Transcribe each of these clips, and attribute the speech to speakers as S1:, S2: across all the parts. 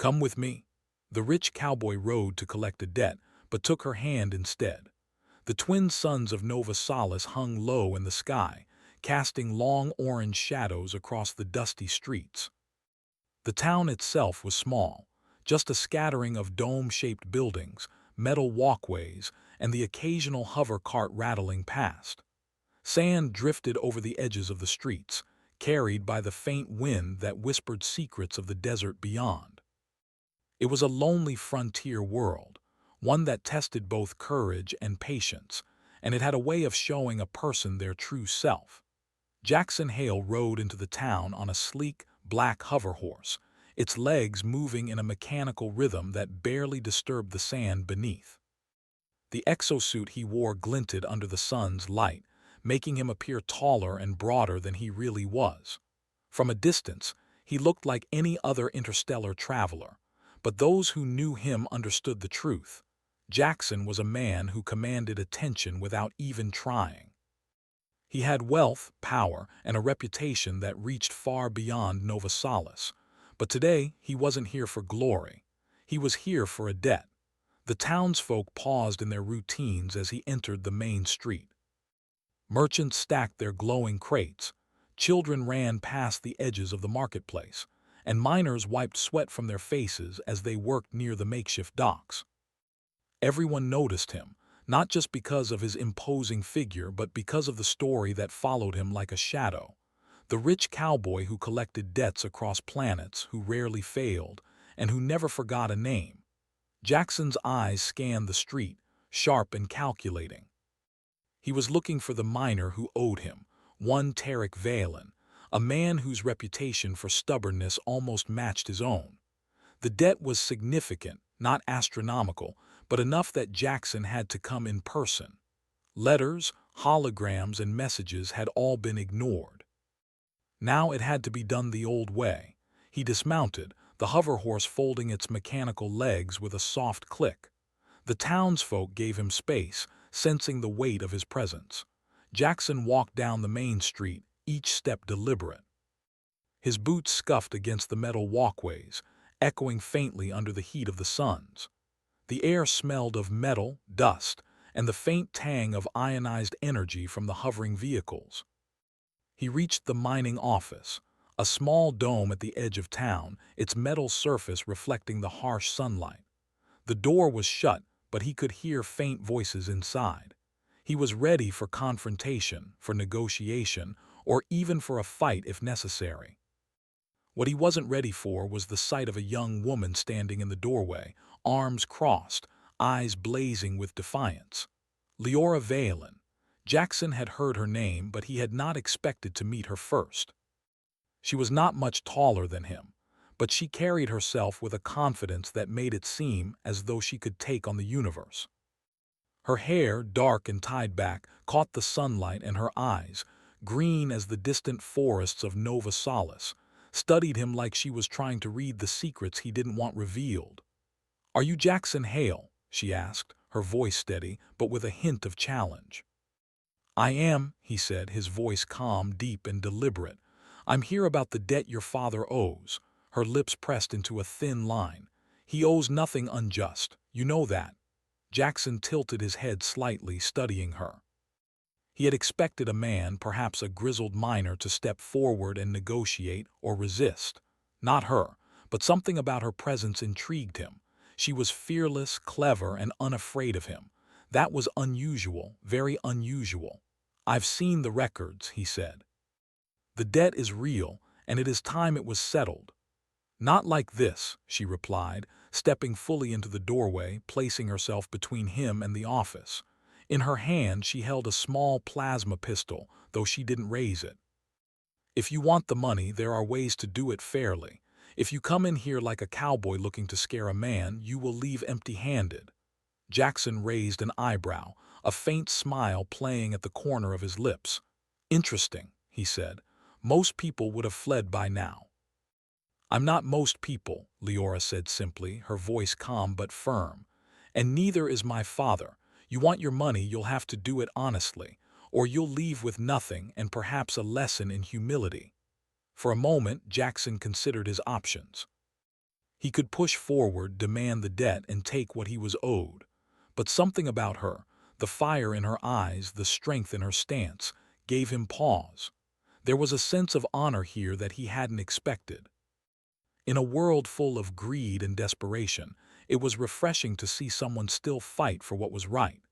S1: Come with me." The rich cowboy rode to collect a debt, but took her hand instead. The twin suns of Nova Solace hung low in the sky, casting long orange shadows across the dusty streets. The town itself was small, just a scattering of dome-shaped buildings, metal walkways, and the occasional hover cart rattling past. Sand drifted over the edges of the streets, carried by the faint wind that whispered secrets of the desert beyond. It was a lonely frontier world, one that tested both courage and patience, and it had a way of showing a person their true self. Jackson Hale rode into the town on a sleek, black hover horse, its legs moving in a mechanical rhythm that barely disturbed the sand beneath. The exosuit he wore glinted under the sun's light, making him appear taller and broader than he really was. From a distance, he looked like any other interstellar traveler, but those who knew him understood the truth. Jackson was a man who commanded attention without even trying. He had wealth, power, and a reputation that reached far beyond Nova Solace. But today, he wasn't here for glory. He was here for a debt. The townsfolk paused in their routines as he entered the main street. Merchants stacked their glowing crates, children ran past the edges of the marketplace, and miners wiped sweat from their faces as they worked near the makeshift docks. Everyone noticed him, not just because of his imposing figure but because of the story that followed him like a shadow. The rich cowboy who collected debts across planets, who rarely failed, and who never forgot a name. Jackson's eyes scanned the street, sharp and calculating. He was looking for the miner who owed him, one Tarek Valen, a man whose reputation for stubbornness almost matched his own. The debt was significant, not astronomical, but enough that Jackson had to come in person. Letters, holograms, and messages had all been ignored. Now it had to be done the old way. He dismounted, the hover horse folding its mechanical legs with a soft click. The townsfolk gave him space, sensing the weight of his presence. Jackson walked down the main street, each step deliberate. His boots scuffed against the metal walkways, echoing faintly under the heat of the suns. The air smelled of metal, dust, and the faint tang of ionized energy from the hovering vehicles. He reached the mining office, a small dome at the edge of town, its metal surface reflecting the harsh sunlight. The door was shut, but he could hear faint voices inside. He was ready for confrontation, for negotiation, or even for a fight if necessary. What he wasn't ready for was the sight of a young woman standing in the doorway, arms crossed, eyes blazing with defiance. Leora Valen. Jackson had heard her name, but he had not expected to meet her first. She was not much taller than him, but she carried herself with a confidence that made it seem as though she could take on the universe. Her hair, dark and tied back, caught the sunlight, and her eyes, green as the distant forests of Nova Solace, studied him like she was trying to read the secrets he didn't want revealed. "Are you Jackson Hale?" she asked, her voice steady, but with a hint of challenge. "I am," he said, his voice calm, deep, and deliberate. "I'm here about the debt your father owes." Her lips pressed into a thin line. "He owes nothing unjust. You know that." Jackson tilted his head slightly, studying her. He had expected a man, perhaps a grizzled miner, to step forward and negotiate or resist. Not her, but something about her presence intrigued him. She was fearless, clever, and unafraid of him. That was unusual, very unusual. "I've seen the records," he said. "The debt is real, and it is time it was settled." "Not like this," she replied, stepping fully into the doorway, placing herself between him and the office. In her hand she held a small plasma pistol, though she didn't raise it. "If you want the money, there are ways to do it fairly. If you come in here like a cowboy looking to scare a man, you will leave empty-handed." Jackson raised an eyebrow, a faint smile playing at the corner of his lips. "Interesting," he said. "Most people would have fled by now." "I'm not most people," Leora said simply, her voice calm but firm. "And neither is my father. You want your money, you'll have to do it honestly, or you'll leave with nothing and perhaps a lesson in humility." For a moment, Jackson considered his options. He could push forward, demand the debt, and take what he was owed. But something about her, the fire in her eyes, the strength in her stance, gave him pause. There was a sense of honor here that he hadn't expected. In a world full of greed and desperation, it was refreshing to see someone still fight for what was right.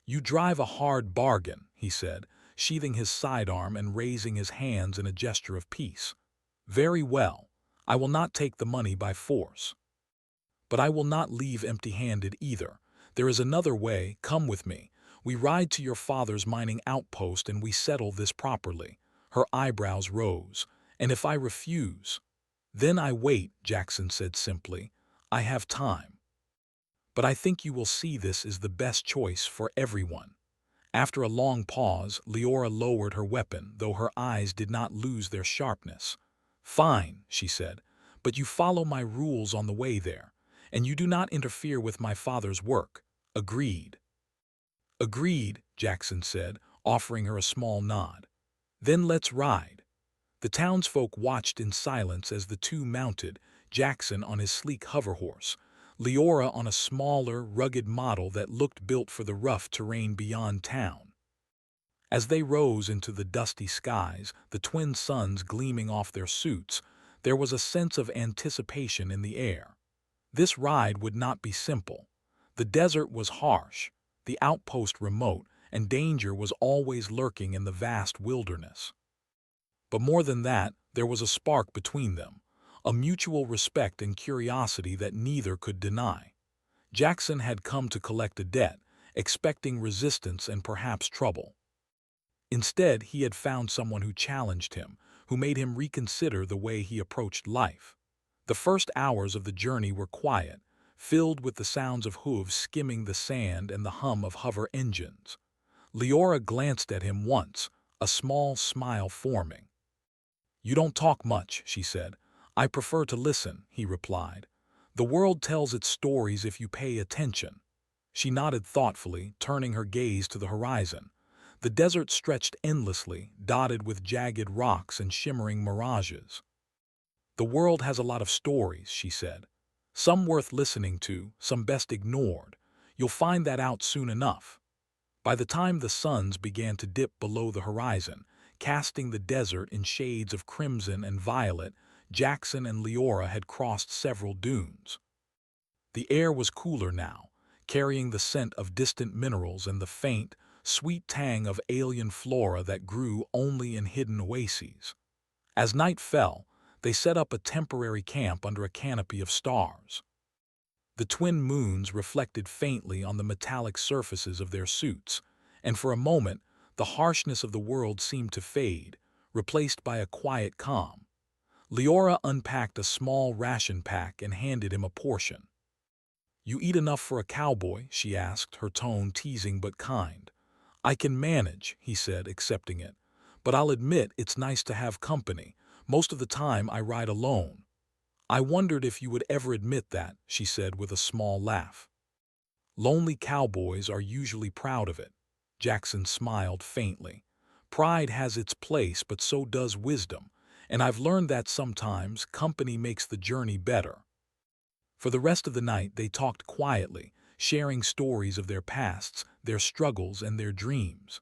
S1: "You drive a hard bargain," he said, sheathing his sidearm and raising his hands in a gesture of peace. "Very well. I will not take the money by force. But I will not leave empty-handed either. There is another way. Come with me. We ride to your father's mining outpost and we settle this properly." Her eyebrows rose. "And if I refuse?" "Then I wait," Jackson said simply. "I have time. But I think you will see this is the best choice for everyone." After a long pause, Leora lowered her weapon, though her eyes did not lose their sharpness. "Fine," she said, "but you follow my rules on the way there, and you do not interfere with my father's work. Agreed?" "Agreed," Jackson said, offering her a small nod. "Then let's ride." The townsfolk watched in silence as the two mounted, Jackson on his sleek hoverhorse, Leora on a smaller, rugged model that looked built for the rough terrain beyond town. As they rose into the dusty skies, the twin suns gleaming off their suits, there was a sense of anticipation in the air. This ride would not be simple. The desert was harsh, the outpost remote, and danger was always lurking in the vast wilderness. But more than that, there was a spark between them, a mutual respect and curiosity that neither could deny. Jackson had come to collect a debt, expecting resistance and perhaps trouble. Instead, he had found someone who challenged him, who made him reconsider the way he approached life. The first hours of the journey were quiet, filled with the sounds of hooves skimming the sand and the hum of hover engines. Leora glanced at him once, a small smile forming. "You don't talk much," she said. "I prefer to listen," he replied. "The world tells its stories if you pay attention." She nodded thoughtfully, turning her gaze to the horizon. The desert stretched endlessly, dotted with jagged rocks and shimmering mirages. "The world has a lot of stories," she said. "Some worth listening to, some best ignored. You'll find that out soon enough." By the time the suns began to dip below the horizon, casting the desert in shades of crimson and violet, Jackson and Leora had crossed several dunes. The air was cooler now, carrying the scent of distant minerals and the faint, sweet tang of alien flora that grew only in hidden oases. As night fell, they set up a temporary camp under a canopy of stars. The twin moons reflected faintly on the metallic surfaces of their suits, and for a moment the harshness of the world seemed to fade, replaced by a quiet calm. Leora unpacked a small ration pack and handed him a portion. "You eat enough for a cowboy?" she asked, her tone teasing but kind. "I can manage," he said, accepting it. "But I'll admit it's nice to have company. Most of the time I ride alone." "I wondered if you would ever admit that," she said with a small laugh. "Lonely cowboys are usually proud of it." Jackson smiled faintly. "Pride has its place, but so does wisdom, and I've learned that sometimes company makes the journey better." For the rest of the night they talked quietly, sharing stories of their pasts, their struggles, and their dreams.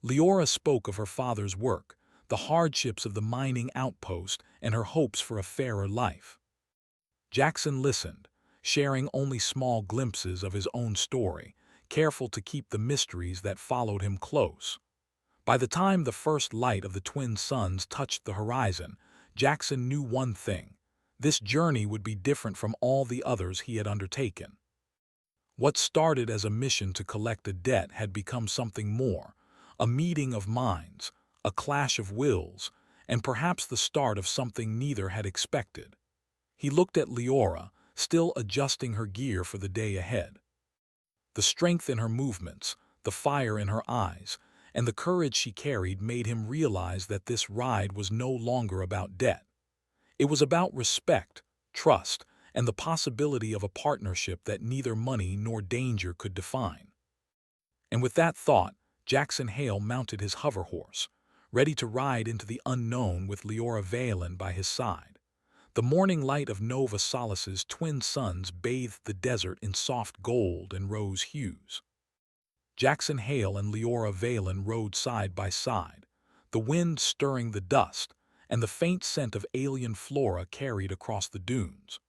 S1: Leora spoke of her father's work, the hardships of the mining outpost, and her hopes for a fairer life. Jackson listened, sharing only small glimpses of his own story, careful to keep the mysteries that followed him close. By the time the first light of the twin suns touched the horizon, Jackson knew one thing: this journey would be different from all the others he had undertaken. What started as a mission to collect a debt had become something more, a meeting of minds, a clash of wills, and perhaps the start of something neither had expected. He looked at Leora, still adjusting her gear for the day ahead. The strength in her movements, the fire in her eyes, and the courage she carried made him realize that this ride was no longer about debt. It was about respect, trust, and the possibility of a partnership that neither money nor danger could define. And with that thought, Jackson Hale mounted his hoverhorse, ready to ride into the unknown with Leora Valen by his side. The morning light of Nova Salis's twin suns bathed the desert in soft gold and rose hues. Jackson Hale and Leora Valen rode side by side, the wind stirring the dust and the faint scent of alien flora carried across the dunes.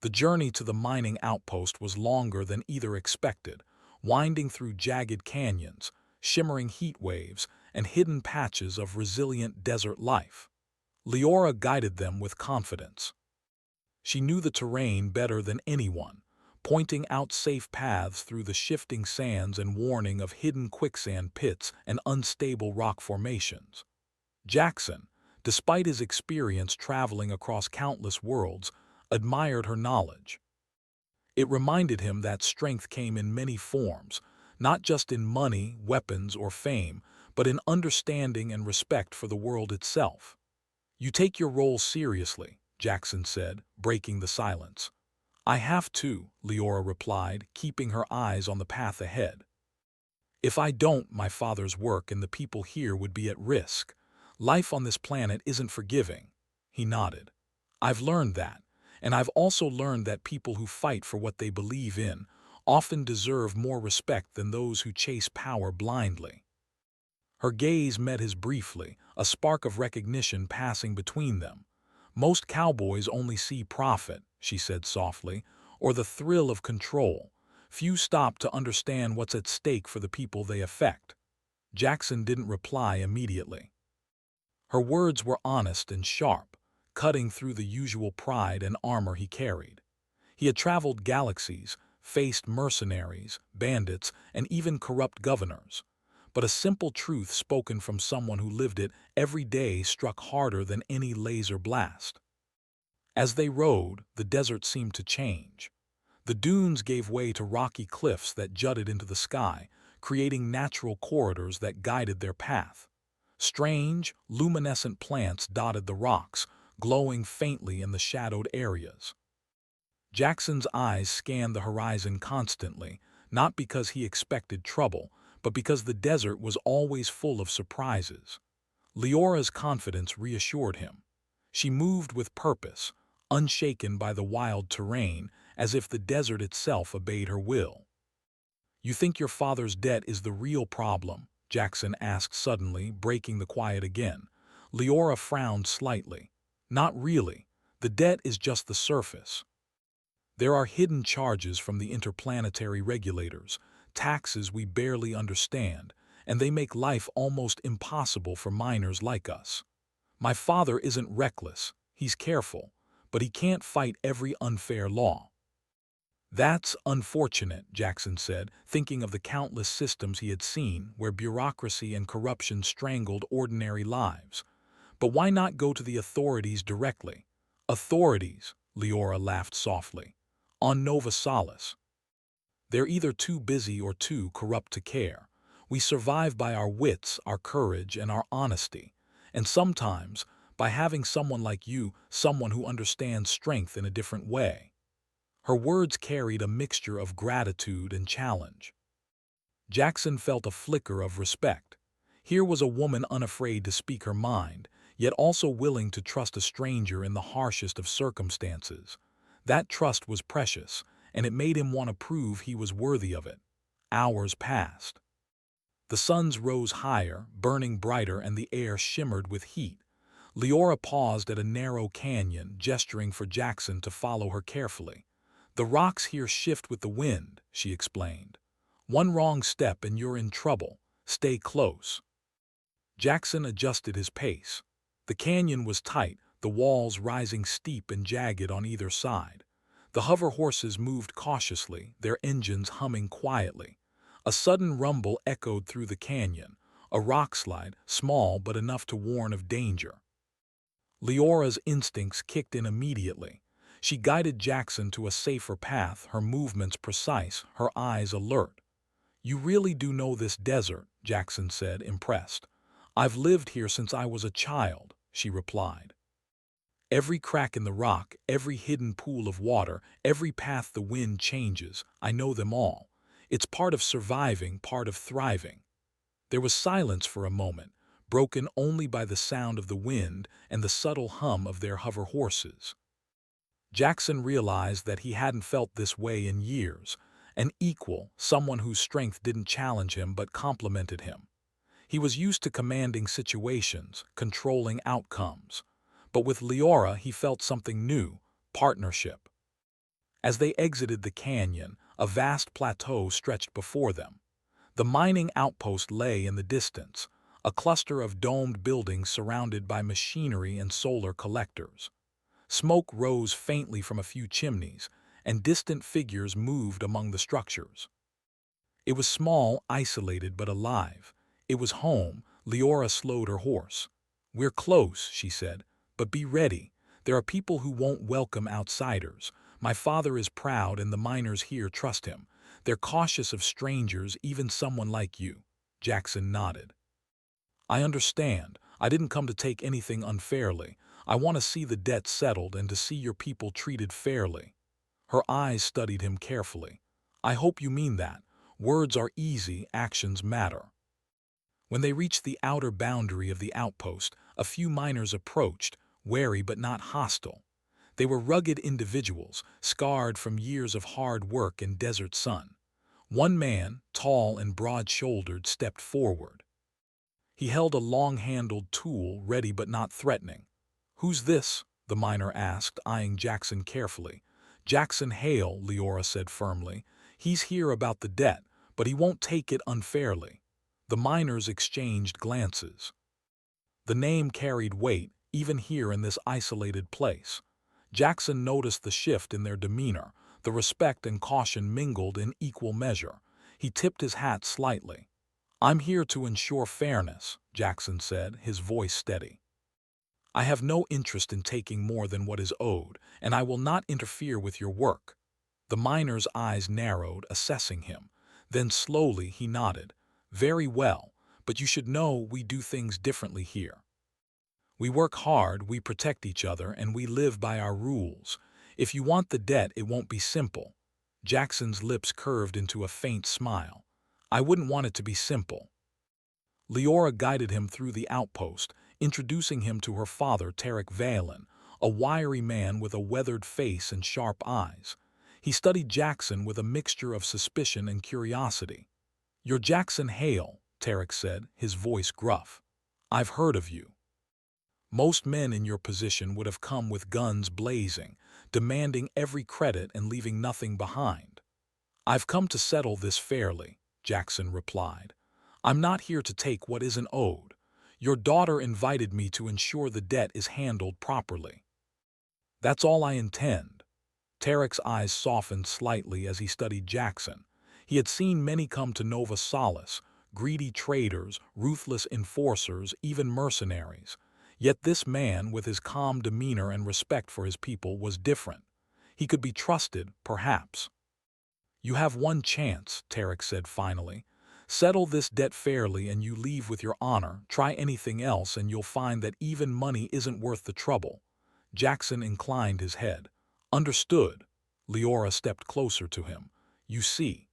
S1: The journey to the mining outpost was longer than either expected, winding through jagged canyons, shimmering heat waves, and hidden patches of resilient desert life. Leora guided them with confidence. She knew the terrain better than anyone, pointing out safe paths through the shifting sands and warning of hidden quicksand pits and unstable rock formations. Jackson, despite his experience traveling across countless worlds, admired her knowledge. It reminded him that strength came in many forms, not just in money, weapons, or fame, but in understanding and respect for the world itself. "You take your role seriously," Jackson said, breaking the silence. "I have to," Leora replied, keeping her eyes on the path ahead. "If I don't, my father's work and the people here would be at risk. Life on this planet isn't forgiving." He nodded. "I've learned that, and I've also learned that people who fight for what they believe in often deserve more respect than those who chase power blindly." Her gaze met his briefly, a spark of recognition passing between them. "Most cowboys only see profit," she said softly, "or the thrill of control. Few stop to understand what's at stake for the people they affect." Jackson didn't reply immediately. Her words were honest and sharp, cutting through the usual pride and armor he carried. He had traveled galaxies, faced mercenaries, bandits, and even corrupt governors. But a simple truth spoken from someone who lived it every day struck harder than any laser blast. As they rode, the desert seemed to change. The dunes gave way to rocky cliffs that jutted into the sky, creating natural corridors that guided their path. Strange, luminescent plants dotted the rocks, glowing faintly in the shadowed areas. Jackson's eyes scanned the horizon constantly, not because he expected trouble, but because the desert was always full of surprises. Leora's confidence reassured him. She moved with purpose, unshaken by the wild terrain, as if the desert itself obeyed her will. "You think your father's debt is the real problem?" Jackson asked suddenly, breaking the quiet again. Leora frowned slightly. "Not really. The debt is just the surface. There are hidden charges from the interplanetary regulators, taxes we barely understand, and they make life almost impossible for miners like us. My father isn't reckless, he's careful, but he can't fight every unfair law." "That's unfortunate," Jackson said, thinking of the countless systems he had seen where bureaucracy and corruption strangled ordinary lives. "But why not go to the authorities directly?" "Authorities," Leora laughed softly. "On Nova Salis. They're either too busy or too corrupt to care. We survive by our wits, our courage, and our honesty. And sometimes, by having someone like you, someone who understands strength in a different way." Her words carried a mixture of gratitude and challenge. Jackson felt a flicker of respect. Here was a woman unafraid to speak her mind, yet also willing to trust a stranger in the harshest of circumstances. That trust was precious, and it made him want to prove he was worthy of it. Hours passed. The suns rose higher, burning brighter, and the air shimmered with heat. Leora paused at a narrow canyon, gesturing for Jackson to follow her carefully. "The rocks here shift with the wind," she explained. "One wrong step and you're in trouble. Stay close." Jackson adjusted his pace. The canyon was tight, the walls rising steep and jagged on either side. The hover horses moved cautiously, their engines humming quietly. A sudden rumble echoed through the canyon, a rockslide, small but enough to warn of danger. Leora's instincts kicked in immediately. She guided Jackson to a safer path, her movements precise, her eyes alert. "You really do know this desert," Jackson said, impressed. "I've lived here since I was a child," she replied. "Every crack in the rock, every hidden pool of water, every path the wind changes, I know them all. It's part of surviving, part of thriving." There was silence for a moment, broken only by the sound of the wind and the subtle hum of their hover horses. Jackson realized that he hadn't felt this way in years, an equal, someone whose strength didn't challenge him but complemented him. He was used to commanding situations, controlling outcomes. But with Leora he felt something new, partnership. As they exited the canyon, a vast plateau stretched before them. The mining outpost lay in the distance, a cluster of domed buildings surrounded by machinery and solar collectors. Smoke rose faintly from a few chimneys, and distant figures moved among the structures. It was small, isolated, but alive. It was home. Leora slowed her horse. "We're close," she said, "but be ready. There are people who won't welcome outsiders. My father is proud and the miners here trust him. They're cautious of strangers, even someone like you." Jackson nodded. "I understand. I didn't come to take anything unfairly. I want to see the debt settled and to see your people treated fairly." Her eyes studied him carefully. "I hope you mean that. Words are easy, actions matter." When they reached the outer boundary of the outpost, a few miners approached, wary but not hostile. They were rugged individuals, scarred from years of hard work and desert sun. One man, tall and broad-shouldered, stepped forward. He held a long-handled tool, ready but not threatening. "Who's this?" the miner asked, eyeing Jackson carefully. "Jackson Hale," Leora said firmly. "He's here about the debt, but he won't take it unfairly." The miners exchanged glances. The name carried weight, even here in this isolated place. Jackson noticed the shift in their demeanor. The respect and caution mingled in equal measure. He tipped his hat slightly. "I'm here to ensure fairness," Jackson said, his voice steady. "I have no interest in taking more than what is owed, and I will not interfere with your work." The miner's eyes narrowed, assessing him. Then slowly he nodded. "Very well, but you should know we do things differently here. We work hard, we protect each other, and we live by our rules. If you want the debt, it won't be simple." Jackson's lips curved into a faint smile. "I wouldn't want it to be simple." Leora guided him through the outpost, introducing him to her father, Tarek Valen, a wiry man with a weathered face and sharp eyes. He studied Jackson with a mixture of suspicion and curiosity. "You're Jackson Hale," Tarek said, his voice gruff. "I've heard of you. Most men in your position would have come with guns blazing, demanding every credit and leaving nothing behind." "I've come to settle this fairly," Jackson replied. "I'm not here to take what isn't owed. Your daughter invited me to ensure the debt is handled properly." "That's all I intend." Tarek's eyes softened slightly as he studied Jackson. He had seen many come to Nova Solace, greedy traders, ruthless enforcers, even mercenaries. Yet this man, with his calm demeanor and respect for his people, was different. He could be trusted, perhaps. "You have one chance," Tarek said finally. "Settle this debt fairly and you leave with your honor. Try anything else and you'll find that even money isn't worth the trouble." Jackson inclined his head. "Understood." Leora stepped closer to him. "You see,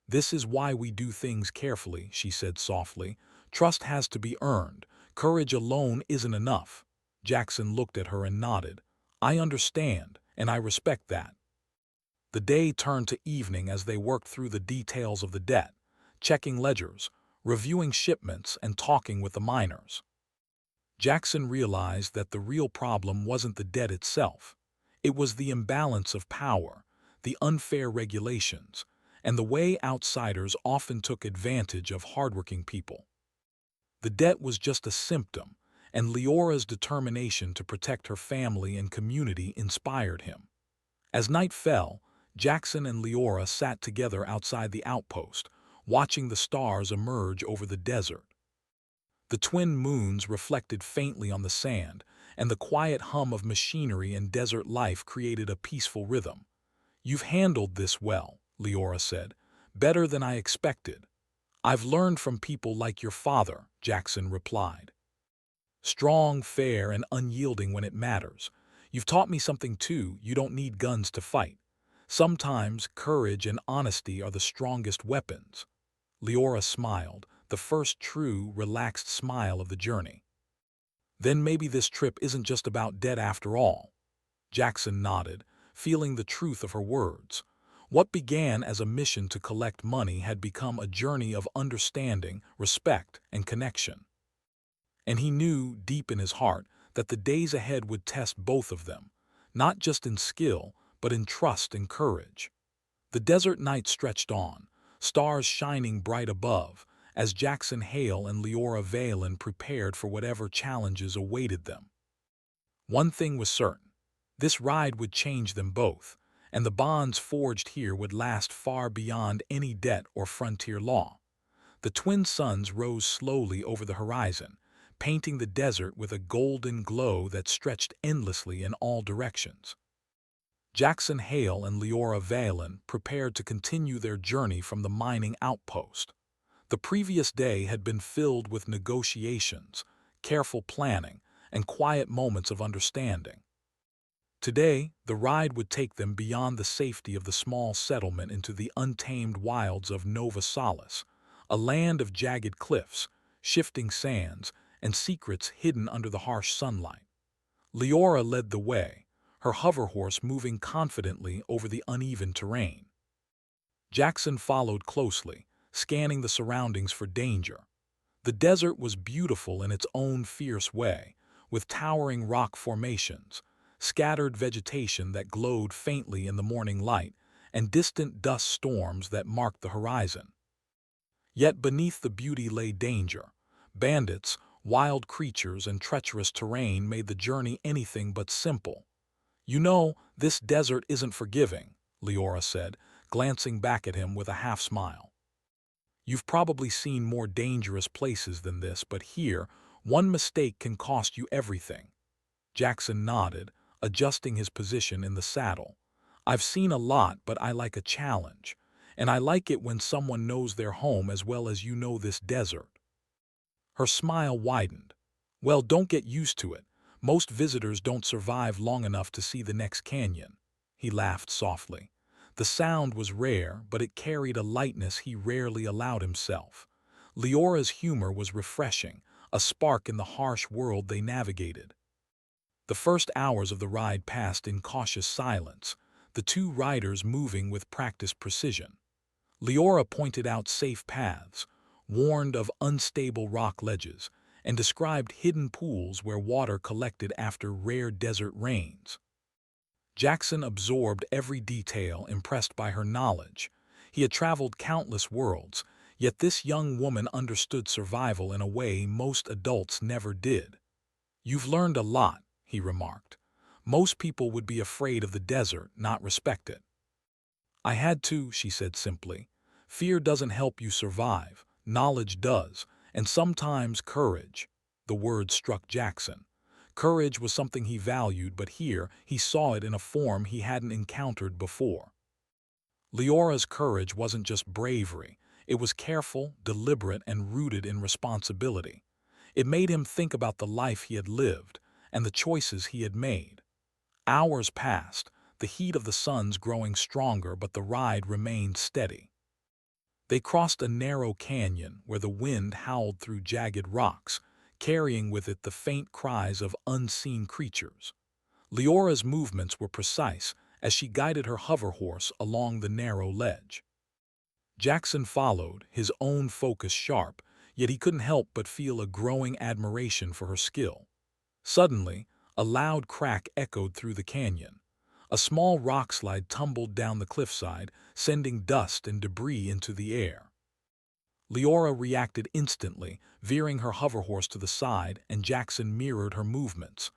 S1: this is why we do things carefully," she said softly. "Trust has to be earned. Courage alone isn't enough." Jackson looked at her and nodded. "I understand, and I respect that." The day turned to evening as they worked through the details of the debt, checking ledgers, reviewing shipments, and talking with the miners. Jackson realized that the real problem wasn't the debt itself. It was the imbalance of power, the unfair regulations, and the way outsiders often took advantage of hardworking people. The debt was just a symptom, and Leora's determination to protect her family and community inspired him. As night fell, Jackson and Leora sat together outside the outpost, watching the stars emerge over the desert. The twin moons reflected faintly on the sand, and the quiet hum of machinery and desert life created a peaceful rhythm. "You've handled this well," Leora said. "Better than I expected." "I've learned from people like your father," Jackson replied. "Strong, fair, and unyielding when it matters. You've taught me something too. You don't need guns to fight. Sometimes courage and honesty are the strongest weapons." Leora smiled, the the first true, relaxed smile of the journey. Then maybe this trip isn't just about debt after all. Jackson nodded, feeling the truth of her words. What began as a mission to collect money had become a journey of understanding, respect, and connection. And he knew, deep in his heart, that the days ahead would test both of them, not just in skill, but in trust and courage. The desert night stretched on, stars shining bright above, as Jackson Hale and Leora Valen prepared for whatever challenges awaited them. One thing was certain: this ride would change them both, and the bonds forged here would last far beyond any debt or frontier law. The twin suns rose slowly over the horizon, painting the desert with a golden glow that stretched endlessly in all directions. Jackson Hale and Leora Valen prepared to continue their journey from the mining outpost. The previous day had been filled with negotiations, careful planning, and quiet moments of understanding. Today, the ride would take them beyond the safety of the small settlement into the untamed wilds of Nova Solace, a land of jagged cliffs, shifting sands, and secrets hidden under the harsh sunlight. Leora led the way, her hoverhorse moving confidently over the uneven terrain. Jackson followed closely, scanning the surroundings for danger. The desert was beautiful in its own fierce way, with towering rock formations, scattered vegetation that glowed faintly in the morning light, and distant dust storms that marked the horizon. Yet beneath the beauty lay danger. Bandits, wild creatures, and treacherous terrain made the journey anything but simple. "You know, this desert isn't forgiving," Leora said, glancing back at him with a half-smile. "You've probably seen more dangerous places than this, but here, one mistake can cost you everything." Jackson nodded, adjusting his position in the saddle. "I've seen a lot, but I like a challenge. And I like it when someone knows their home as well as you know this desert." Her smile widened. "Well, don't get used to it. Most visitors don't survive long enough to see the next canyon." He laughed softly. The sound was rare, but it carried a lightness he rarely allowed himself. Leora's humor was refreshing, a spark in the harsh world they navigated. The first hours of the ride passed in cautious silence, the two riders moving with practiced precision. Leora pointed out safe paths, warned of unstable rock ledges, and described hidden pools where water collected after rare desert rains. Jackson absorbed every detail, impressed by her knowledge. He had traveled countless worlds, yet this young woman understood survival in a way most adults never did. "You've learned a lot," he remarked. "Most people would be afraid of the desert, not respect it." "I had to," she said simply. "Fear doesn't help you survive. Knowledge does, and sometimes courage." The word struck Jackson. Courage was something he valued, but here he saw it in a form he hadn't encountered before. Leora's courage wasn't just bravery. It was careful, deliberate, and rooted in responsibility. It made him think about the life he had lived and the choices he had made. Hours passed, the heat of the suns growing stronger, but the ride remained steady. They crossed a narrow canyon where the wind howled through jagged rocks, carrying with it the faint cries of unseen creatures. Leora's movements were precise as she guided her hoverhorse along the narrow ledge. Jackson followed, his own focus sharp, yet he couldn't help but feel a growing admiration for her skill. Suddenly, a loud crack echoed through the canyon. A small rockslide tumbled down the cliffside, sending dust and debris into the air. Leora reacted instantly, veering her hoverhorse to the side, and Jackson mirrored her movements.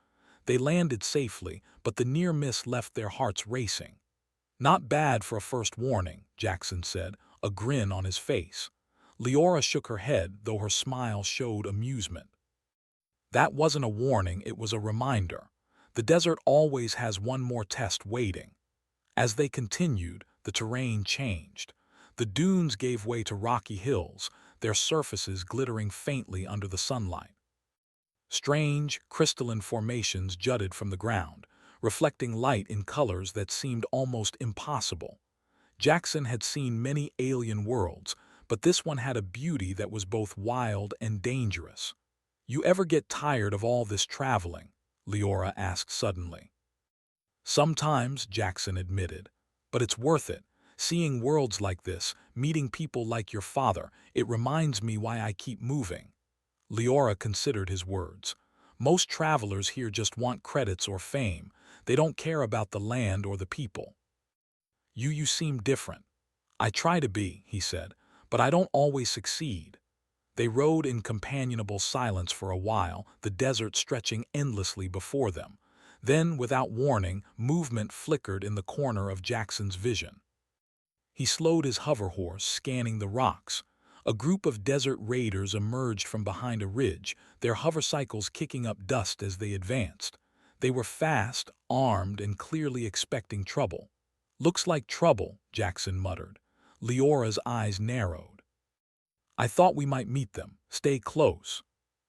S1: They landed safely, but the near miss left their hearts racing. "Not bad for a first warning," Jackson said, a grin on his face. Leora shook her head, though her smile showed amusement. "That wasn't a warning, it was a reminder. The desert always has one more test waiting." As they continued, the terrain changed. The dunes gave way to rocky hills, their surfaces glittering faintly under the sunlight. Strange, crystalline formations jutted from the ground, reflecting light in colors that seemed almost impossible. Jackson had seen many alien worlds, but this one had a beauty that was both wild and dangerous. "You ever get tired of all this traveling?" Leora asked suddenly. "Sometimes," Jackson admitted, "but it's worth it. Seeing worlds like this, meeting people like your father, it reminds me why I keep moving." Leora considered his words. "Most travelers here just want credits or fame. They don't care about the land or the people. You seem different." "I try to be," he said, "but I don't always succeed." They rode in companionable silence for a while, the desert stretching endlessly before them. Then, without warning, movement flickered in the corner of Jackson's vision. He slowed his hover horse, scanning the rocks. A group of desert raiders emerged from behind a ridge, their hovercycles kicking up dust as they advanced. They were fast, armed, and clearly expecting trouble. "Looks like trouble," Jackson muttered. Leora's eyes narrowed. "I thought we might meet them. Stay close."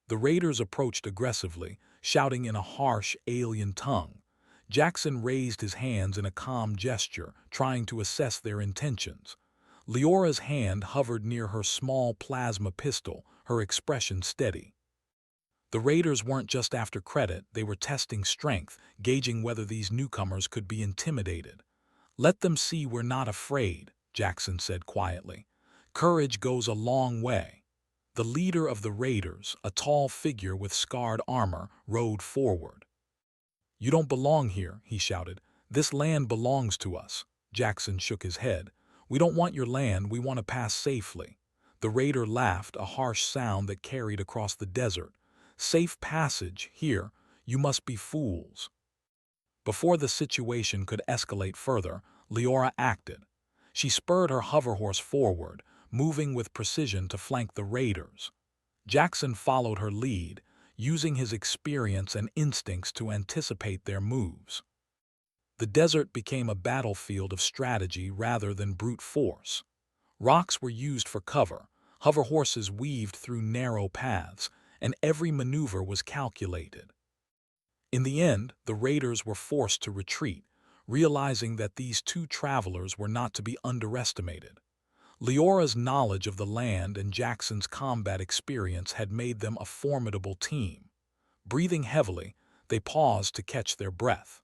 S1: The raiders approached aggressively, shouting in a harsh, alien tongue. Jackson raised his hands in a calm gesture, trying to assess their intentions. Leora's hand hovered near her small plasma pistol, her expression steady. The raiders weren't just after credit, they were testing strength, gauging whether these newcomers could be intimidated. "Let them see we're not afraid," Jackson said quietly. "Courage goes a long way." The leader of the raiders, a tall figure with scarred armor, rode forward. "You don't belong here," he shouted. "This land belongs to us." Jackson shook his head. "We don't want your land, we want to pass safely." The raider laughed, a harsh sound that carried across the desert. "Safe passage, here, you must be fools." Before the situation could escalate further, Leora acted. She spurred her hoverhorse forward, moving with precision to flank the raiders. Jackson followed her lead, using his experience and instincts to anticipate their moves. The desert became a battlefield of strategy rather than brute force. Rocks were used for cover, hover horses weaved through narrow paths, and every maneuver was calculated. In the end, the raiders were forced to retreat, realizing that these two travelers were not to be underestimated. Leora's knowledge of the land and Jackson's combat experience had made them a formidable team. Breathing heavily, they paused to catch their breath.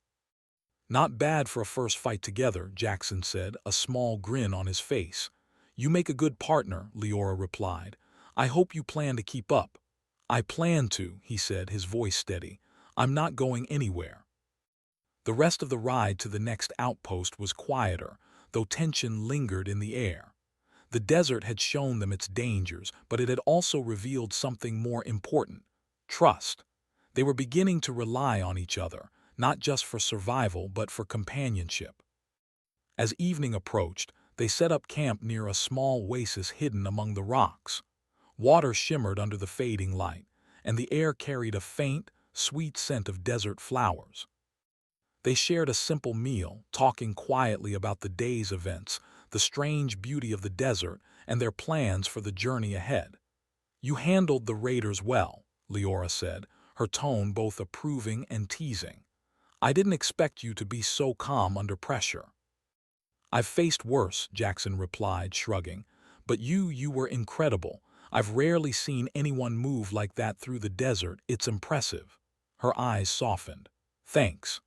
S1: "Not bad for a first fight together," Jackson said, a small grin on his face. "You make a good partner," Leora replied. "I hope you plan to keep up." "I plan to," he said, his voice steady. "I'm not going anywhere." The rest of the ride to the next outpost was quieter, though tension lingered in the air. The desert had shown them its dangers, but it had also revealed something more important: trust. They were beginning to rely on each other, not just for survival but for companionship. As evening approached, they set up camp near a small oasis hidden among the rocks. Water shimmered under the fading light, and the air carried a faint, sweet scent of desert flowers. They shared a simple meal, talking quietly about the day's events, the strange beauty of the desert, and their plans for the journey ahead. "You handled the raiders well," Leora said, her tone both approving and teasing. "I didn't expect you to be so calm under pressure." "I've faced worse," Jackson replied, shrugging. "But you were incredible. I've rarely seen anyone move like that through the desert. It's impressive." Her eyes softened. "Thanks.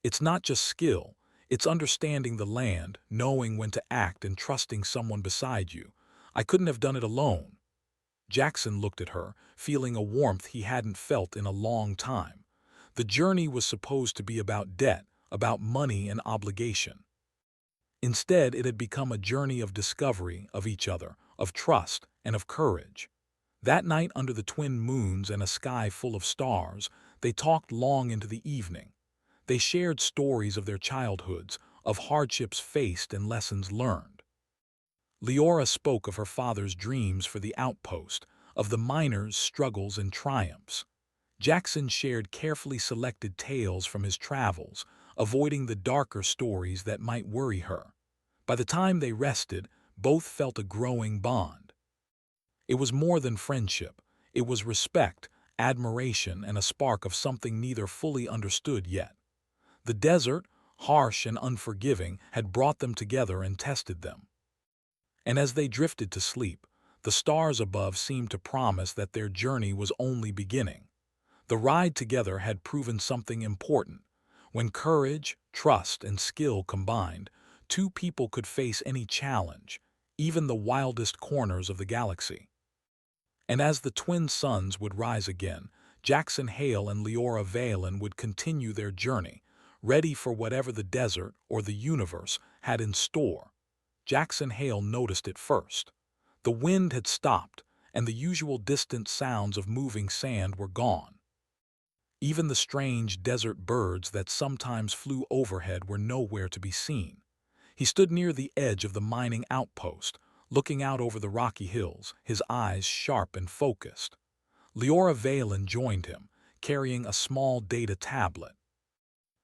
S1: It's not just skill, it's understanding the land, knowing when to act and trusting someone beside you. I couldn't have done it alone." Jackson looked at her, feeling a warmth he hadn't felt in a long time. The journey was supposed to be about debt, about money and obligation. Instead, it had become a journey of discovery of each other, of trust, and of courage. That night, under the twin moons and a sky full of stars, they talked long into the evening. They shared stories of their childhoods, of hardships faced and lessons learned. Leora spoke of her father's dreams for the outpost, of the miners' struggles and triumphs. Jackson shared carefully selected tales from his travels, avoiding the darker stories that might worry her. By the time they rested, both felt a growing bond. It was more than friendship. It was respect, admiration, and a spark of something neither fully understood yet. The desert, harsh and unforgiving, had brought them together and tested them. and as they drifted to sleep, the stars above seemed to promise that their journey was only beginning. The ride together had proven something important. When courage, trust, and skill combined, two people could face any challenge, even the wildest corners of the galaxy. And as the twin suns would rise again, Jackson Hale and Leora Valen would continue their journey, ready for whatever the desert or the universe had in store. Jackson Hale noticed it first. The wind had stopped, and the usual distant sounds of moving sand were gone. Even the strange desert birds that sometimes flew overhead were nowhere to be seen. He stood near the edge of the mining outpost, looking out over the rocky hills, his eyes sharp and focused. Leora Valen joined him, carrying a small data tablet.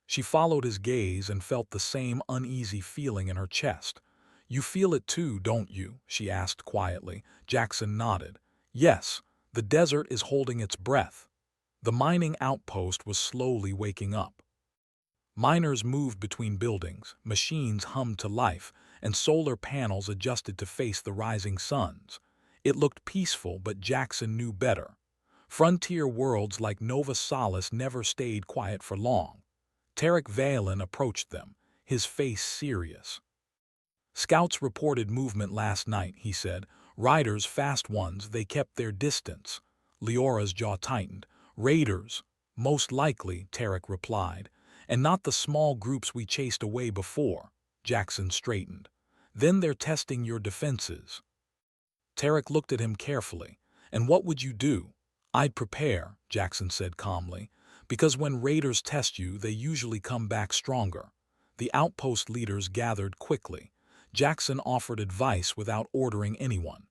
S1: She followed his gaze and felt the same uneasy feeling in her chest. "You feel it too, don't you?" she asked quietly. Jackson nodded. "Yes, the desert is holding its breath." The mining outpost was slowly waking up. Miners moved between buildings, machines hummed to life, and solar panels adjusted to face the rising suns. It looked peaceful, but Jackson knew better. Frontier worlds like Nova Solace never stayed quiet for long. Tarek Valen approached them, his face serious. "Scouts reported movement last night," he said. "Riders, fast ones, they kept their distance." Leora's jaw tightened. "Raiders, most likely," Tarek replied. "And not the small groups we chased away before." Jackson straightened. "Then they're testing your defenses." Tarek looked at him carefully. "And what would you do?" "I'd prepare," Jackson said calmly. "Because when raiders test you, they usually come back stronger." The outpost leaders gathered quickly. Jackson offered advice without ordering anyone.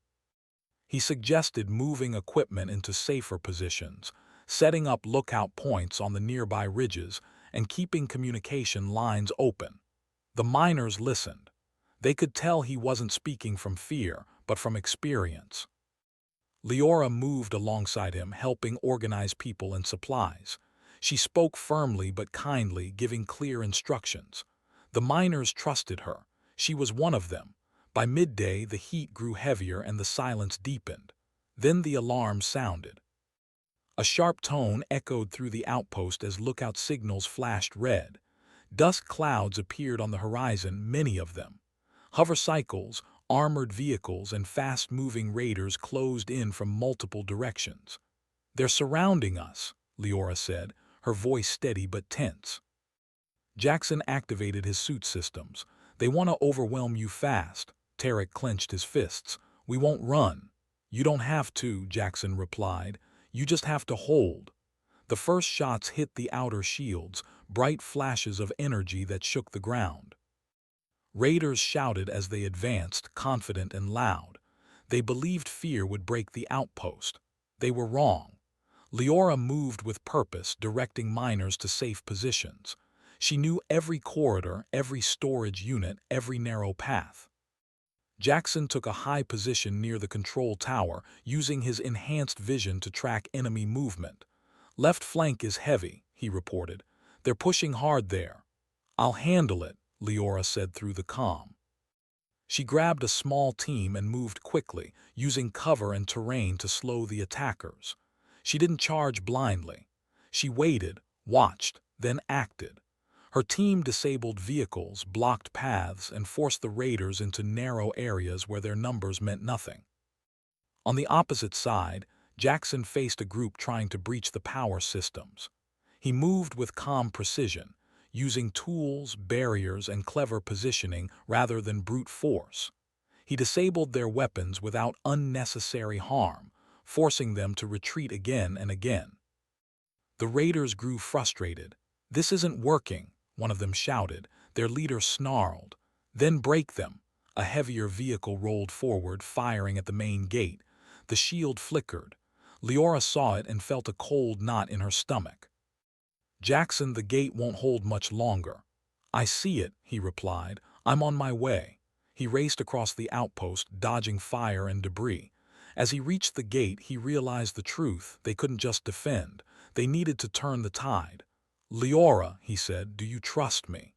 S1: He suggested moving equipment into safer positions, setting up lookout points on the nearby ridges, and keeping communication lines open. The miners listened. They could tell he wasn't speaking from fear, but from experience. Leora moved alongside him, helping organize people and supplies. She spoke firmly but kindly, giving clear instructions. The miners trusted her. She was one of them. By midday, the heat grew heavier and the silence deepened. Then the alarm sounded. A sharp tone echoed through the outpost as lookout signals flashed red. Dust clouds appeared on the horizon, many of them. Hovercycles, armored vehicles, and fast-moving raiders closed in from multiple directions. "They're surrounding us," Leora said, her voice steady but tense. Jackson activated his suit systems. "They want to overwhelm you fast." Tarek clenched his fists. "We won't run." "You don't have to," Jackson replied. "You just have to hold." The first shots hit the outer shields, bright flashes of energy that shook the ground. Raiders shouted as they advanced, confident and loud. They believed fear would break the outpost. They were wrong. Leora moved with purpose, directing miners to safe positions. She knew every corridor, every storage unit, every narrow path. Jackson took a high position near the control tower, using his enhanced vision to track enemy movement. "Left flank is heavy," he reported. "They're pushing hard there." "I'll handle it," Leora said through the comm. She grabbed a small team and moved quickly, using cover and terrain to slow the attackers. She didn't charge blindly. She waited, watched, then acted. Her team disabled vehicles, blocked paths, and forced the raiders into narrow areas where their numbers meant nothing. On the opposite side, Jackson faced a group trying to breach the power systems. He moved with calm precision, using tools, barriers, and clever positioning rather than brute force. He disabled their weapons without unnecessary harm, forcing them to retreat again and again. The raiders grew frustrated. "This isn't working," one of them shouted. Their leader snarled. "Then break them." A heavier vehicle rolled forward, firing at the main gate. The shield flickered. Leora saw it and felt a cold knot in her stomach. "Jackson, the gate won't hold much longer." "I see it," he replied. "I'm on my way." He raced across the outpost, dodging fire and debris. As he reached the gate, he realized the truth. They couldn't just defend. They needed to turn the tide. "Leora," he said, "do you trust me?"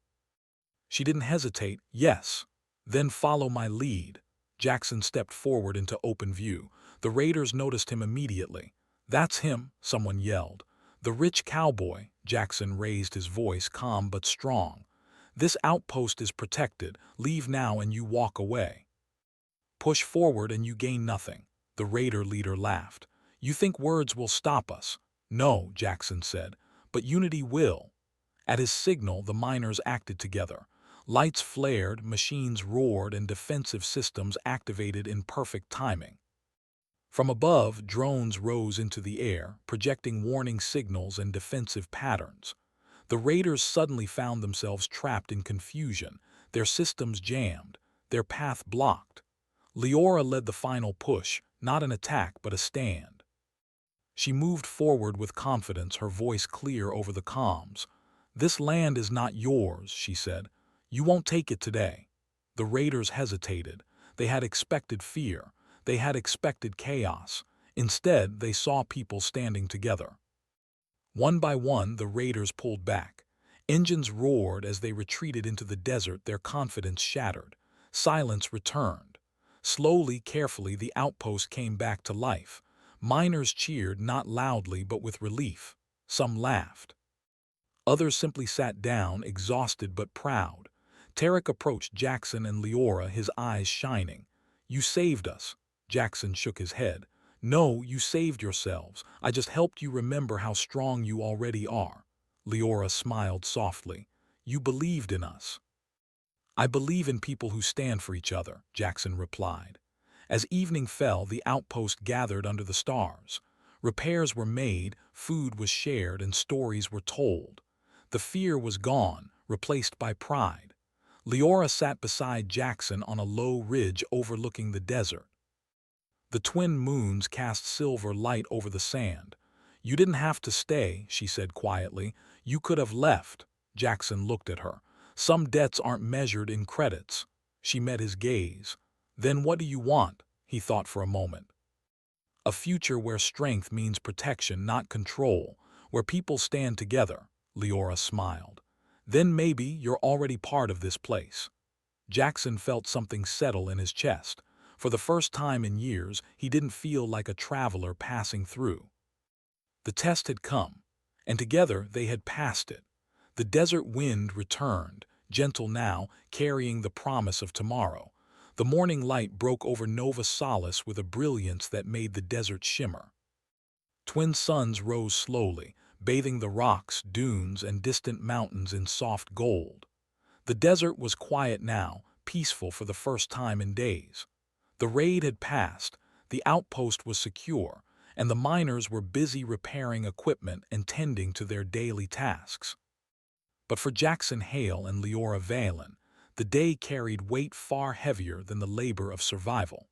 S1: She didn't hesitate. "Yes." "Then follow my lead." Jackson stepped forward into open view. The raiders noticed him immediately. "That's him," someone yelled. "The rich cowboy." Jackson raised his voice, calm but strong. "This outpost is protected. Leave now and you walk away. Push forward and you gain nothing." The raider leader laughed. "You think words will stop us?" "No," Jackson said, "but unity will." At his signal, the miners acted together. Lights flared, machines roared, and defensive systems activated in perfect timing. From above, drones rose into the air, projecting warning signals and defensive patterns. The raiders suddenly found themselves trapped in confusion, their systems jammed, their path blocked. Leora led the final push, not an attack but a stand. She moved forward with confidence, her voice clear over the comms. "This land is not yours," she said. "You won't take it today." The raiders hesitated. They had expected fear. They had expected chaos. Instead, they saw people standing together. One by one, the raiders pulled back. Engines roared as they retreated into the desert, their confidence shattered. Silence returned. Slowly, carefully, the outpost came back to life. Miners cheered, not loudly but with relief. Some laughed. Others simply sat down, exhausted but proud. Tarek approached Jackson and Leora, his eyes shining. "You saved us." Jackson shook his head. "No, you saved yourselves. I just helped you remember how strong you already are." Leora smiled softly. "You believed in us." "I believe in people who stand for each other," Jackson replied. As evening fell, the outpost gathered under the stars. Repairs were made, food was shared, and stories were told. The fear was gone, replaced by pride. Leora sat beside Jackson on a low ridge overlooking the desert. The twin moons cast silver light over the sand. "You didn't have to stay," she said quietly. "You could have left." Jackson looked at her. "Some debts aren't measured in credits." She met his gaze. "Then what do you want?" He thought for a moment. "A future where strength means protection, not control, where people stand together." Leora smiled. "Then maybe you're already part of this place." Jackson felt something settle in his chest. For the first time in years, he didn't feel like a traveler passing through. The test had come, and together they had passed it. The desert wind returned, gentle now, carrying the promise of tomorrow. The morning light broke over Nova Solace with a brilliance that made the desert shimmer. Twin suns rose slowly, bathing the rocks, dunes, and distant mountains in soft gold. The desert was quiet now, peaceful for the first time in days. The raid had passed, the outpost was secure, and the miners were busy repairing equipment and tending to their daily tasks. But for Jackson Hale and Leora Valen, the day carried weight far heavier than the labor of survival.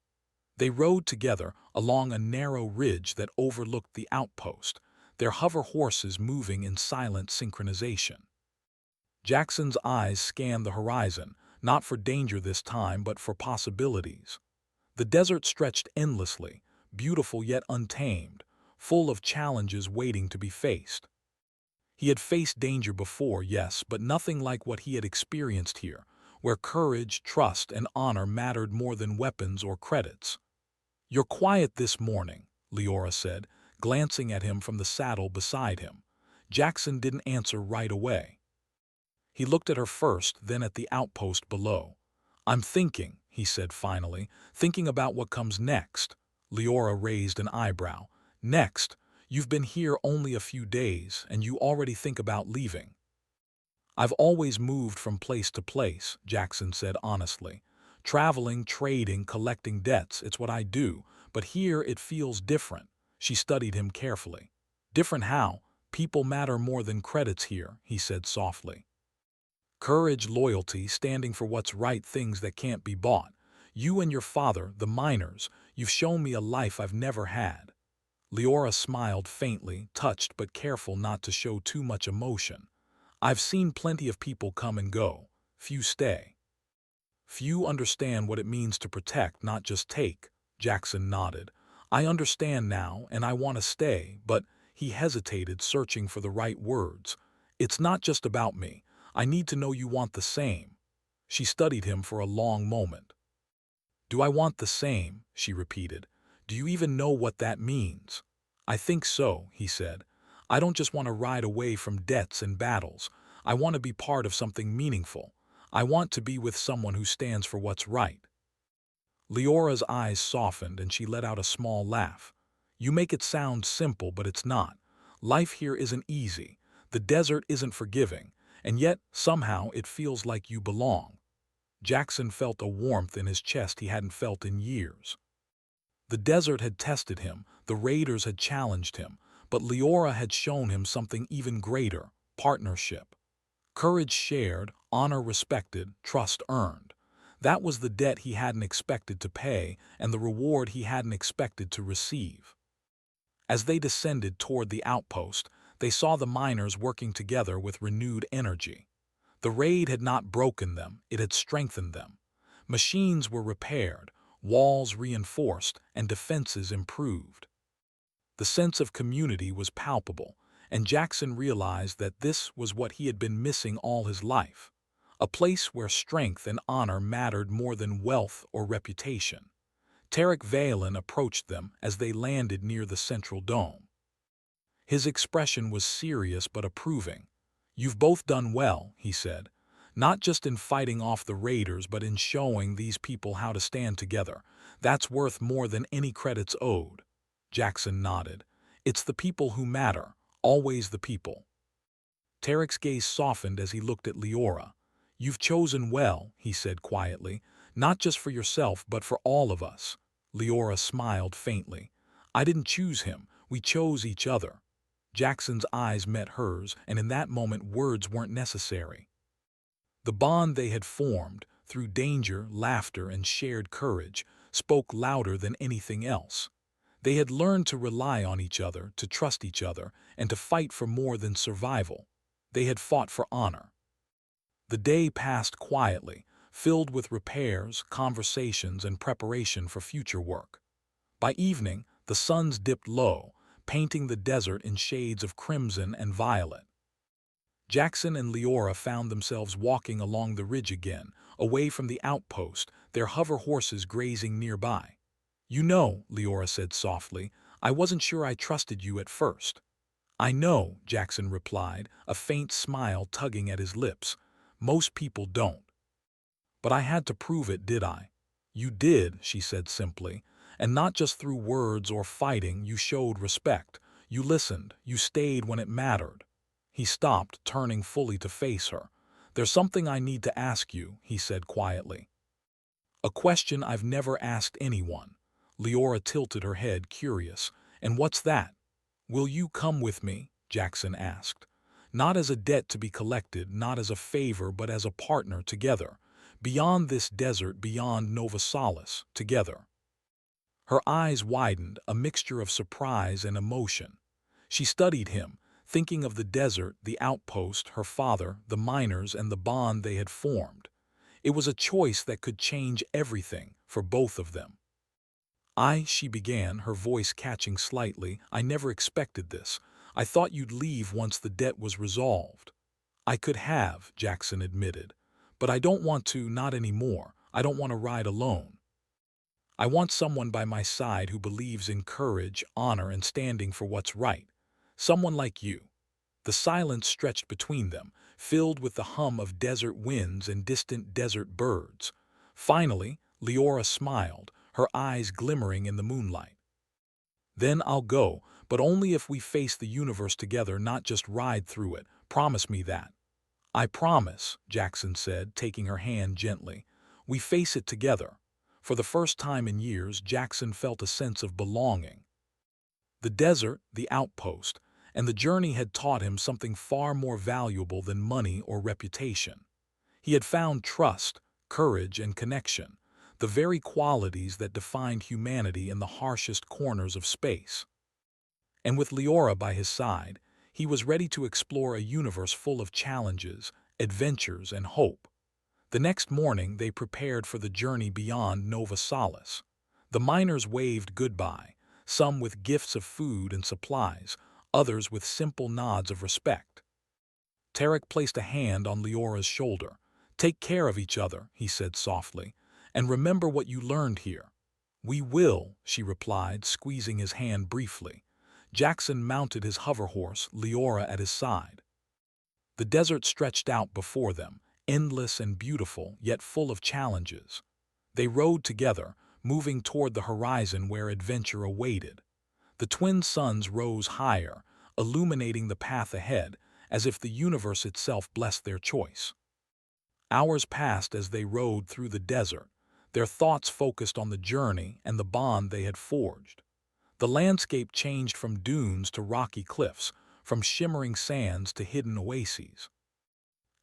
S1: They rode together along a narrow ridge that overlooked the outpost, their hover horses moving in silent synchronization. Jackson's eyes scanned the horizon, not for danger this time, but for possibilities. The desert stretched endlessly, beautiful yet untamed, full of challenges waiting to be faced. He had faced danger before, yes, but nothing like what he had experienced here, where courage, trust, and honor mattered more than weapons or credits. "You're quiet this morning," Leora said, glancing at him from the saddle beside him. Jackson didn't answer right away. He looked at her first, then at the outpost below. "I'm thinking," he said finally, "thinking about what comes next." Leora raised an eyebrow. "Next? You've been here only a few days, and you already think about leaving." "I've always moved from place to place," Jackson said honestly. "Traveling, trading, collecting debts, it's what I do, but here it feels different." She studied him carefully. "Different how? People matter more than credits here," he said softly. "Courage, loyalty, standing for what's right, things that can't be bought. You and your father, the miners, you've shown me a life I've never had." Leora smiled faintly, touched but careful not to show too much emotion. "I've seen plenty of people come and go. Few stay. Few understand what it means to protect, not just take." Jackson nodded. "I understand now, and I want to stay, but—" He hesitated, searching for the right words. "It's not just about me. I need to know you want the same." She studied him for a long moment. "Do I want the same?" she repeated. "Do you even know what that means?" "I think so," he said. "I don't just want to ride away from debts and battles. I want to be part of something meaningful. I want to be with someone who stands for what's right." Leora's eyes softened and she let out a small laugh. "You make it sound simple, but it's not. Life here isn't easy. The desert isn't forgiving, and yet somehow it feels like you belong." Jackson felt a warmth in his chest he hadn't felt in years. The desert had tested him, the raiders had challenged him, but Leora had shown him something even greater: partnership. Courage shared, honor respected, trust earned. That was the debt he hadn't expected to pay and the reward he hadn't expected to receive. As they descended toward the outpost, they saw the miners working together with renewed energy. The raid had not broken them, it had strengthened them. Machines were repaired, walls reinforced, and defenses improved. The sense of community was palpable, and Jackson realized that this was what he had been missing all his life: a place where strength and honor mattered more than wealth or reputation. Tarek Valen approached them as they landed near the central dome. His expression was serious but approving. "You've both done well," he said, "not just in fighting off the raiders but in showing these people how to stand together. That's worth more than any credits owed." Jackson nodded. "It's the people who matter, always the people." Tarek's gaze softened as he looked at Leora. "You've chosen well," he said quietly, "not just for yourself but for all of us." Leora smiled faintly. "I didn't choose him, we chose each other." Jackson's eyes met hers, and in that moment words weren't necessary. The bond they had formed, through danger, laughter, and shared courage, spoke louder than anything else. They had learned to rely on each other, to trust each other, and to fight for more than survival. They had fought for honor. The day passed quietly, filled with repairs, conversations, and preparation for future work. By evening, the suns dipped low, painting the desert in shades of crimson and violet. Jackson and Leora found themselves walking along the ridge again, away from the outpost, their hover horses grazing nearby. "You know," Leora said softly, "I wasn't sure I trusted you at first." "I know," Jackson replied, a faint smile tugging at his lips. "Most people don't." "But I had to prove it, did I?" "You did," she said simply, "and not just through words or fighting. You showed respect. You listened. You stayed when it mattered." He stopped, turning fully to face her. "There's something I need to ask you," he said quietly. "A question I've never asked anyone." Leora tilted her head, curious. "And what's that?" "Will you come with me?" Jackson asked. "Not as a debt to be collected, not as a favor, but as a partner, together. Beyond this desert, beyond Nova Solace, together." Her eyes widened, a mixture of surprise and emotion. She studied him, thinking of the desert, the outpost, her father, the miners, and the bond they had formed. It was a choice that could change everything for both of them. She began, her voice catching slightly, "I never expected this. I thought you'd leave once the debt was resolved." "I could have," Jackson admitted. "But I don't want to, not anymore. I don't want to ride alone. I want someone by my side who believes in courage, honor, and standing for what's right. Someone like you." The silence stretched between them, filled with the hum of desert winds and distant desert birds. Finally, Leora smiled, her eyes glimmering in the moonlight. "Then I'll go, but only if we face the universe together, not just ride through it. Promise me that." "I promise," Jackson said, taking her hand gently. "We face it together." For the first time in years, Jackson felt a sense of belonging. The desert, the outpost, and the journey had taught him something far more valuable than money or reputation. He had found trust, courage, and connection, the very qualities that defined humanity in the harshest corners of space. And with Leora by his side, he was ready to explore a universe full of challenges, adventures, and hope. The next morning, they prepared for the journey beyond Nova Solace. The miners waved goodbye, some with gifts of food and supplies, others with simple nods of respect. Tarek placed a hand on Leora's shoulder. "Take care of each other," he said softly, and remember what you learned here." "We will," she replied, squeezing his hand briefly. Jackson mounted his hover horse, Leora at his side. The desert stretched out before them, endless and beautiful, yet full of challenges. They rode together, moving toward the horizon where adventure awaited. The twin suns rose higher, illuminating the path ahead, as if the universe itself blessed their choice. Hours passed as they rode through the desert, their thoughts focused on the journey and the bond they had forged. The landscape changed from dunes to rocky cliffs, from shimmering sands to hidden oases.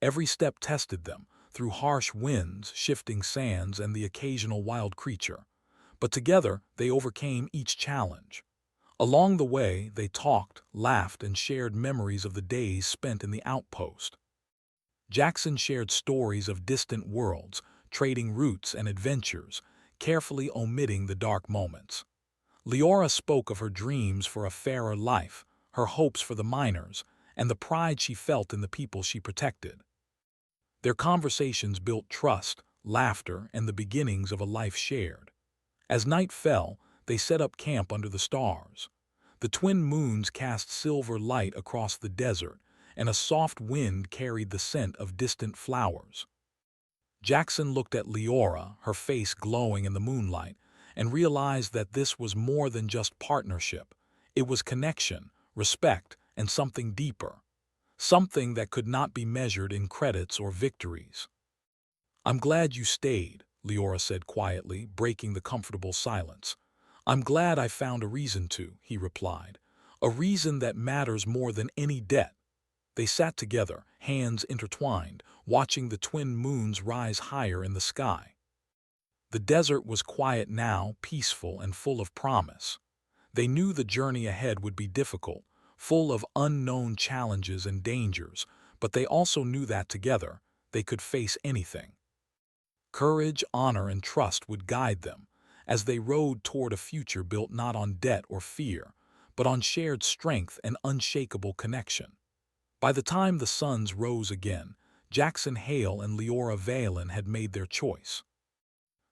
S1: Every step tested them, through harsh winds, shifting sands, and the occasional wild creature. But together, they overcame each challenge. Along the way, they talked, laughed, and shared memories of the days spent in the outpost. Jackson shared stories of distant worlds, trading routes and adventures, carefully omitting the dark moments. Leora spoke of her dreams for a fairer life, her hopes for the miners, and the pride she felt in the people she protected. Their conversations built trust, laughter, and the beginnings of a life shared. As night fell, they set up camp under the stars. The twin moons cast silver light across the desert, and a soft wind carried the scent of distant flowers. Jackson looked at Leora, her face glowing in the moonlight, and realized that this was more than just partnership. It was connection, respect, and something deeper. Something that could not be measured in credits or victories. "I'm glad you stayed," Leora said quietly, breaking the comfortable silence. "I'm glad I found a reason to," he replied. "A reason that matters more than any debt." They sat together, hands intertwined, watching the twin moons rise higher in the sky. The desert was quiet now, peaceful and full of promise. They knew the journey ahead would be difficult, full of unknown challenges and dangers, but they also knew that together, they could face anything. Courage, honor, and trust would guide them, as they rode toward a future built not on debt or fear, but on shared strength and unshakable connection. By the time the suns rose again, Jackson Hale and Leora Valen had made their choice.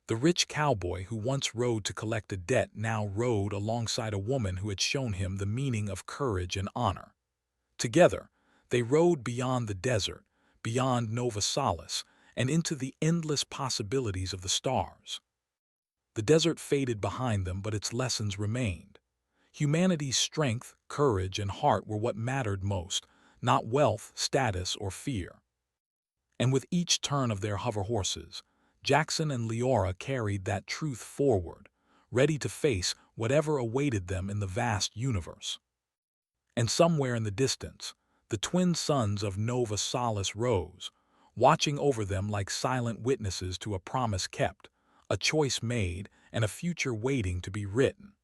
S1: The rich cowboy who once rode to collect a debt now rode alongside a woman who had shown him the meaning of courage and honor. Together, they rode beyond the desert, beyond Nova Solace, and into the endless possibilities of the stars. The desert faded behind them, but its lessons remained. Humanity's strength, courage, and heart were what mattered most, not wealth, status, or fear. And with each turn of their hover horses, Jackson and Leora carried that truth forward, ready to face whatever awaited them in the vast universe. And somewhere in the distance, the twin suns of Nova Solace rose, watching over them like silent witnesses to a promise kept, a choice made, and a future waiting to be written.